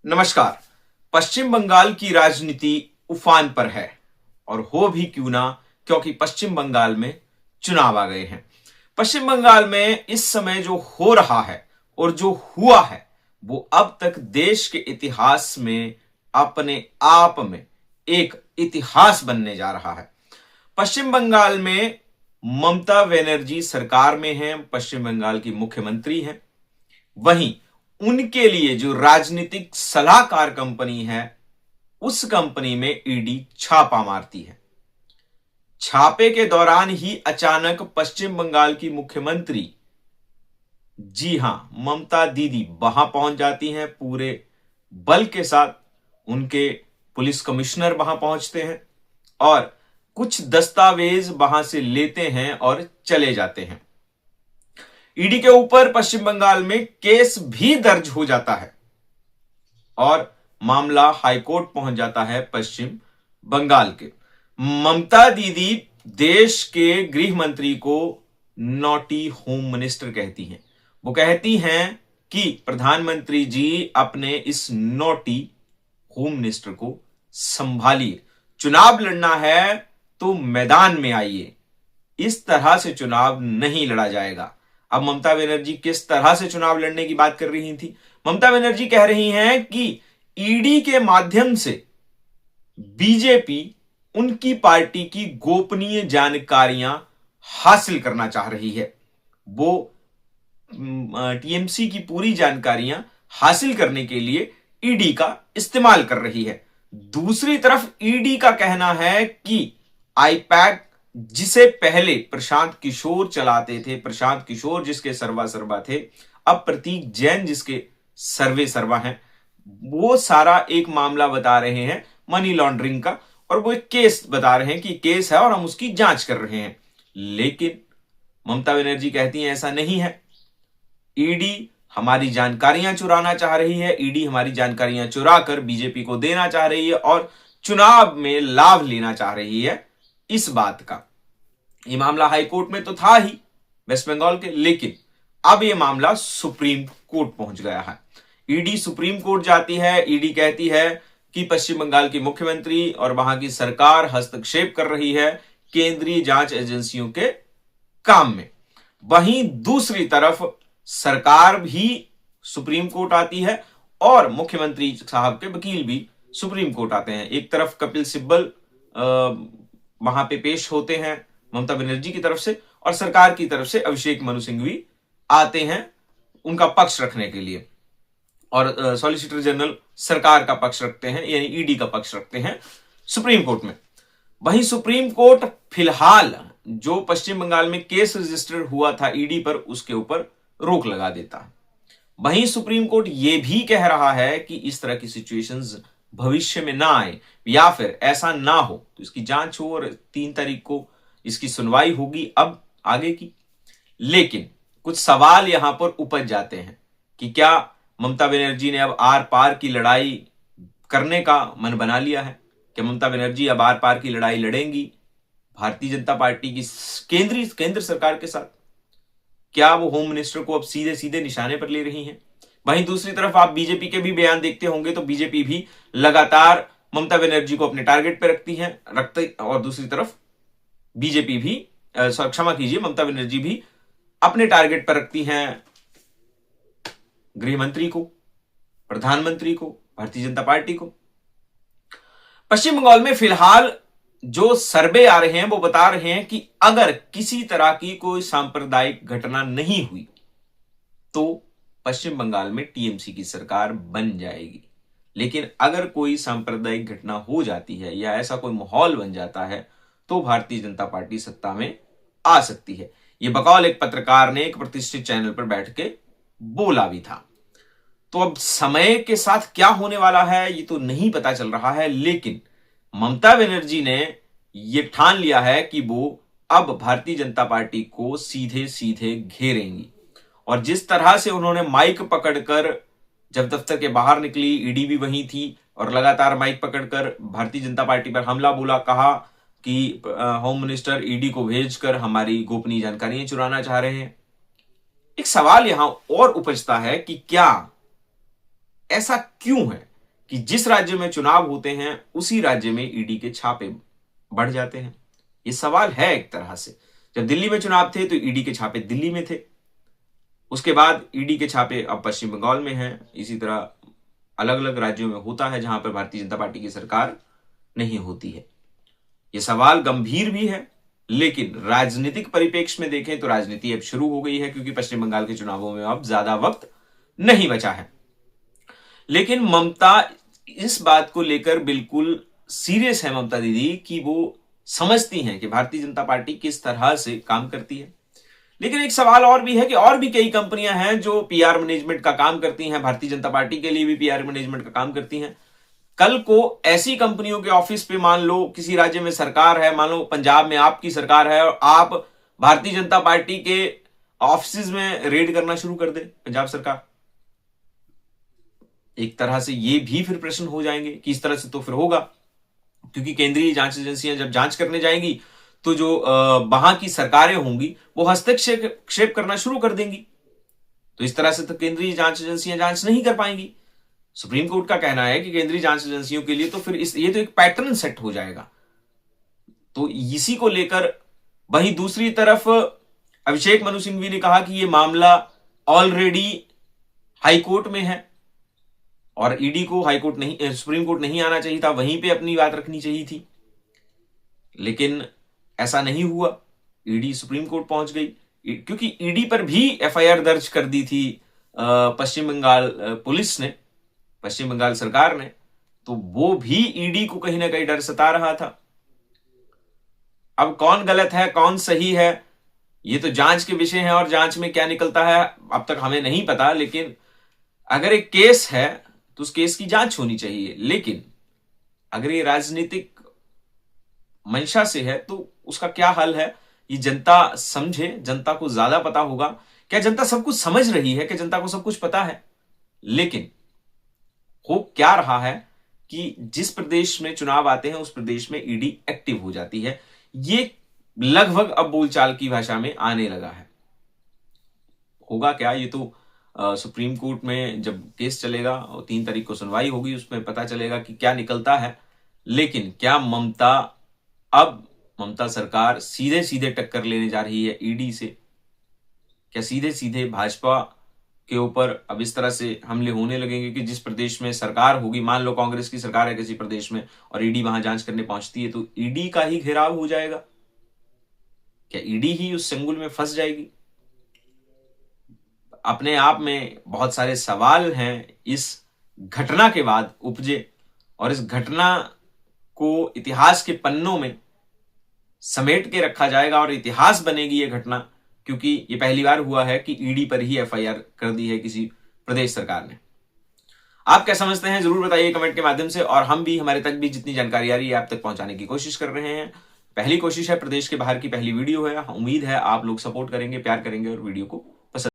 नमस्कार। पश्चिम बंगाल की राजनीति उफान पर है और हो भी क्यों ना, क्योंकि पश्चिम बंगाल में चुनाव आ गए हैं। पश्चिम बंगाल में इस समय जो हो रहा है और जो हुआ है वो अब तक देश के इतिहास में अपने आप में एक इतिहास बनने जा रहा है। पश्चिम बंगाल में ममता बनर्जी सरकार में हैं, पश्चिम बंगाल की मुख्यमंत्री हैं। वहीं उनके लिए जो राजनीतिक सलाहकार कंपनी है, उस कंपनी में ईडी छापा मारती है। छापे के दौरान ही अचानक पश्चिम बंगाल की मुख्यमंत्री, जी हां, ममता दीदी वहां पहुंच जाती हैं पूरे बल के साथ। उनके पुलिस कमिश्नर वहां पहुंचते हैं और कुछ दस्तावेज वहां से लेते हैं और चले जाते हैं। ईडी के ऊपर पश्चिम बंगाल में केस भी दर्ज हो जाता है और मामला हाईकोर्ट पहुंच जाता है पश्चिम बंगाल के। ममता दीदी देश के गृह मंत्री को नॉटी होम मिनिस्टर कहती हैं। वो कहती हैं कि प्रधानमंत्री जी अपने इस नॉटी होम मिनिस्टर को संभालिए, चुनाव लड़ना है तो मैदान में आइए, इस तरह से चुनाव नहीं लड़ा जाएगा। अब ममता बनर्जी किस तरह से चुनाव लड़ने की बात कर रही थी? ममता बनर्जी कह रही हैं कि ईडी के माध्यम से बीजेपी उनकी पार्टी की गोपनीय जानकारियां हासिल करना चाह रही है। वो टीएमसी की पूरी जानकारियां हासिल करने के लिए ईडी का इस्तेमाल कर रही है। दूसरी तरफ ईडी का कहना है कि आईपैक, जिसे पहले प्रशांत किशोर चलाते थे, प्रशांत किशोर जिसके सर्वा सर्वा थे, अब प्रतीक जैन जिसके सर्वे सर्वा हैं, वो सारा एक मामला बता रहे हैं मनी लॉन्ड्रिंग का, और वो एक केस बता रहे हैं कि केस है और हम उसकी जांच कर रहे हैं। लेकिन ममता बनर्जी कहती हैं ऐसा नहीं है। ईडी हमारी जानकारियां चुराना चाह रही है, ईडी हमारी जानकारियां चुरा कर बीजेपी को देना चाह रही है और चुनाव में लाभ लेना चाह रही है। इस बात का यह मामला हाईकोर्ट में तो था ही वेस्ट बंगाल के, लेकिन अब यह मामला सुप्रीम कोर्ट पहुंच गया है। ईडी सुप्रीम कोर्ट जाती है। ईडी कहती है कि पश्चिम बंगाल की मुख्यमंत्री और वहां की सरकार हस्तक्षेप कर रही है केंद्रीय जांच एजेंसियों के काम में। वहीं दूसरी तरफ सरकार भी सुप्रीम कोर्ट आती है और मुख्यमंत्री साहब के वकील भी सुप्रीम कोर्ट आते हैं। एक तरफ कपिल सिब्बल वहां पे पेश होते हैं ममता बनर्जी की तरफ से, और सरकार की तरफ से अभिषेक मनु सिंघवी आते हैं उनका पक्ष रखने के लिए, और सॉलिसिटर जनरल सरकार का पक्ष रखते हैं, यानी ईडी का पक्ष रखते हैं सुप्रीम कोर्ट में। वहीं सुप्रीम कोर्ट फिलहाल जो पश्चिम बंगाल में केस रजिस्टर हुआ था ईडी पर, उसके ऊपर रोक लगा देता है। वहीं सुप्रीम कोर्ट यह भी कह रहा है कि इस तरह की सिचुएशंस भविष्य में ना आए, या फिर ऐसा ना हो तो इसकी जांच हो और 3 तारीख को इसकी सुनवाई होगी अब आगे की। लेकिन कुछ सवाल यहां पर उपज जाते हैं कि क्या ममता बनर्जी ने अब आर पार की लड़ाई करने का मन बना लिया है? क्या ममता बनर्जी अब आर पार की लड़ाई लड़ेंगी भारतीय जनता पार्टी की केंद्र सरकार के साथ? क्या वो होम मिनिस्टर को अब सीधे सीधे निशाने पर ले रही हैं? वहीं दूसरी तरफ आप बीजेपी के भी बयान देखते होंगे तो बीजेपी भी लगातार ममता बनर्जी को अपने टारगेट पर रखते, और दूसरी तरफ बीजेपी भी, क्षमा कीजिए, ममता बनर्जी भी अपने टारगेट पर रखती हैं गृह मंत्री को, प्रधानमंत्री को, भारतीय जनता पार्टी को। पश्चिम बंगाल में फिलहाल जो सर्वे आ रहे हैं वो बता रहे हैं कि अगर किसी तरह की कोई सांप्रदायिक घटना नहीं हुई तो पश्चिम बंगाल में टीएमसी की सरकार बन जाएगी। लेकिन अगर कोई सांप्रदायिक घटना हो जाती है या ऐसा कोई माहौल बन जाता है तो भारतीय जनता पार्टी सत्ता में आ सकती है। यह बकौल एक पत्रकार ने एक प्रतिष्ठित चैनल पर बैठ के बोला भी था। तो अब समय के साथ क्या होने वाला है ये तो नहीं पता चल रहा है, लेकिन ममता बनर्जी ने यह ठान लिया है कि वो अब भारतीय जनता पार्टी को सीधे सीधे घेरेंगी। और जिस तरह से उन्होंने माइक पकड़कर जब दफ्तर के बाहर निकली, ईडी भी वहीं थी, और लगातार माइक पकड़कर भारतीय जनता पार्टी पर हमला बोला, कहा कि होम मिनिस्टर ईडी को भेजकर हमारी गोपनीय जानकारियां चुराना चाह रहे हैं। एक सवाल यहां और उपजता है कि क्या ऐसा क्यों है? कि जिस राज्य में चुनाव होते हैं उसी राज्य में ईडी के छापे बढ़ जाते हैं। यह सवाल है एक तरह से। जब दिल्ली में चुनाव थे तो ईडी के छापे दिल्ली में थे, उसके बाद ईडी के छापे अब पश्चिम बंगाल में हैं। इसी तरह अलग अलग राज्यों में होता है जहां पर भारतीय जनता पार्टी की सरकार नहीं होती है। यह सवाल गंभीर भी है, लेकिन राजनीतिक परिप्रेक्ष्य में देखें तो राजनीति अब शुरू हो गई है, क्योंकि पश्चिम बंगाल के चुनावों में अब ज्यादा वक्त नहीं बचा है। लेकिन ममता इस बात को लेकर बिल्कुल सीरियस है, ममता दीदी, कि वो समझती हैं कि भारतीय जनता पार्टी किस तरह से काम करती है। लेकिन एक सवाल और भी है कि और भी कई कंपनियां हैं जो पीआर मैनेजमेंट का काम करती हैं, भारतीय जनता पार्टी के लिए भी पीआर मैनेजमेंट का काम करती हैं। कल को ऐसी कंपनियों के ऑफिस पे, मान लो किसी राज्य में सरकार है, मान लो पंजाब में आपकी सरकार है और आप भारतीय जनता पार्टी के ऑफिस में रेड करना शुरू कर दे पंजाब सरकार, एक तरह से ये भी फिर प्रश्न हो जाएंगे कि इस तरह से तो फिर होगा, क्योंकि केंद्रीय जांच एजेंसियां जब जांच करने जाएंगी तो जो वहां की सरकारें होंगी वो हस्तक्षेप करना शुरू कर देंगी। तो इस तरह से तो केंद्रीय जांच एजेंसियां जांच नहीं कर पाएंगी। सुप्रीम कोर्ट का कहना है कि केंद्रीय जांच एजेंसियों के लिए तो फिर ये तो एक पैटर्न सेट हो जाएगा। तो इसी को लेकर वहीं दूसरी तरफ अभिषेक मनु सिंघवी ने कहा कि यह मामला ऑलरेडी हाईकोर्ट में है और ईडी को हाईकोर्ट नहीं, सुप्रीम कोर्ट नहीं आना चाहिए था, वहीं पे अपनी बात रखनी चाहिए थी। लेकिन ऐसा नहीं हुआ, ईडी सुप्रीम कोर्ट पहुंच गई, क्योंकि ईडी पर भी एफआईआर दर्ज कर दी थी पश्चिम बंगाल पुलिस ने, पश्चिम बंगाल सरकार ने। तो वो भी ईडी को कहीं ना कहीं डर सता रहा था। अब कौन गलत है कौन सही है ये तो जांच के विषय है और जांच में क्या निकलता है अब तक हमें नहीं पता। लेकिन अगर एक केस है तो उस केस की जांच होनी चाहिए। लेकिन अगर ये राजनीतिक मंशा से है तो उसका क्या हल है, ये जनता समझे, जनता को ज्यादा पता होगा। क्या जनता सब कुछ समझ रही है? क्या जनता को सब कुछ पता है? लेकिन हो क्या रहा है कि जिस प्रदेश में चुनाव आते हैं उस प्रदेश में ईडी एक्टिव हो जाती है। ये लगभग अब बोलचाल की भाषा में आने लगा है। होगा क्या, ये तो सुप्रीम कोर्ट में जब केस चलेगा और 3 तारीख को सुनवाई होगी उसमें पता चलेगा कि क्या निकलता है। लेकिन क्या ममता सरकार सीधे सीधे टक्कर लेने जा रही है ईडी से? क्या सीधे सीधे भाजपा के ऊपर अब इस तरह से हमले होने लगेंगे कि जिस प्रदेश में सरकार होगी, मान लो कांग्रेस की सरकार है किसी प्रदेश में और ईडी वहां जांच करने पहुंचती है, तो ईडी का ही घेराव हो जाएगा? क्या ईडी ही उस चंगुल में फंस जाएगी? अपने आप में बहुत सारे सवाल हैं इस घटना के बाद उपजे और इस घटना को इतिहास के पन्नों में समेट के रखा जाएगा और इतिहास बनेगी ये घटना, क्योंकि ये पहली बार हुआ है कि ईडी पर ही एफआईआर कर दी है किसी प्रदेश सरकार ने। आप क्या समझते हैं जरूर बताइए कमेंट के माध्यम से, और हम भी हमारे तक भी जितनी जानकारी आ रही है आप तक पहुंचाने की कोशिश कर रहे हैं। पहली कोशिश है, प्रदेश के बाहर की पहली वीडियो है, उम्मीद है आप लोग सपोर्ट करेंगे, प्यार करेंगे और वीडियो को